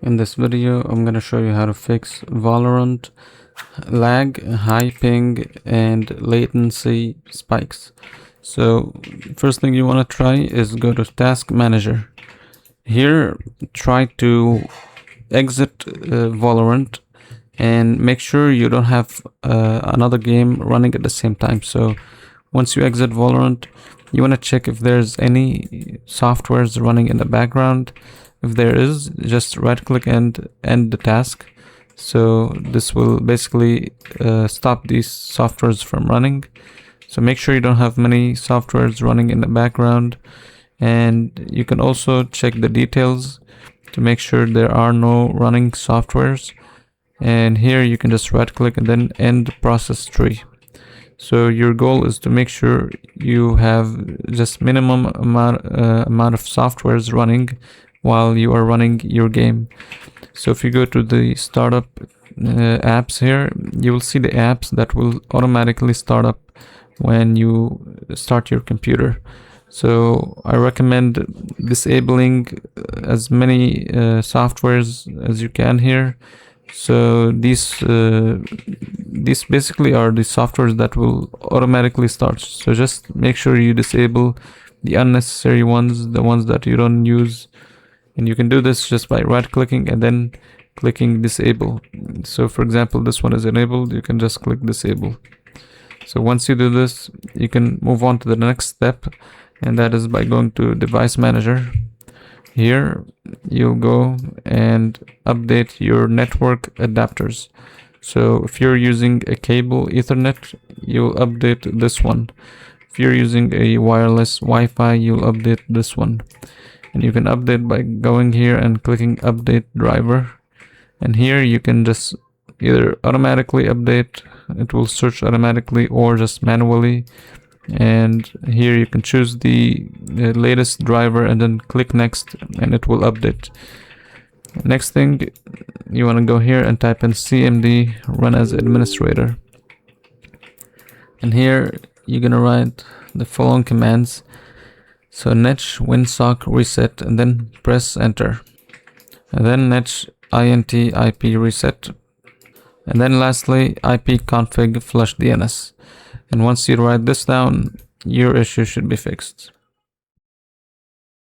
In this video, I'm going to show you how to fix Valorant lag, high ping, and latency spikes. So first thing you want to try is go to Task Manager. Here, try to exit Valorant and make sure you don't have another game running at the same time. So once you exit Valorant, you want to check if there's any softwares running in the background. If there is, just right click and end the task. So this will basically stop these softwares from running. So make sure you don't have many softwares running in the background, and you can also check the details to make sure there are no running softwares. And here you can just right click and then end process tree. So your goal is to make sure you have just minimum amount of softwares running while you are running your game. So if you go to the startup apps here, you will see the apps that will automatically start up when you start your computer. So I recommend disabling as many softwares as you can here. So these basically are the softwares that will automatically start. So just make sure you disable the unnecessary ones, the ones that you don't use. And you can do this just by right clicking and then clicking disable. So for example, this one is enabled, you can just click disable. So once you do this, you can move on to the next step, and that is by going to device manager. Here you'll go and update your network adapters. So if you're using a cable Ethernet, you'll update this one. If you're using a wireless Wi-Fi, you'll update this one. And you can update by going here and clicking update driver. And here you can just either automatically update, it will search automatically, or just manually. And here you can choose the latest driver and then click next, and it will update. Next thing, you want to go here and type in cmd run as administrator. And here you're gonna write the following commands. So netsh winsock reset, and then press enter. And then netsh int ip reset. And then lastly, ipconfig flush DNS. And once you write this down, your issue should be fixed.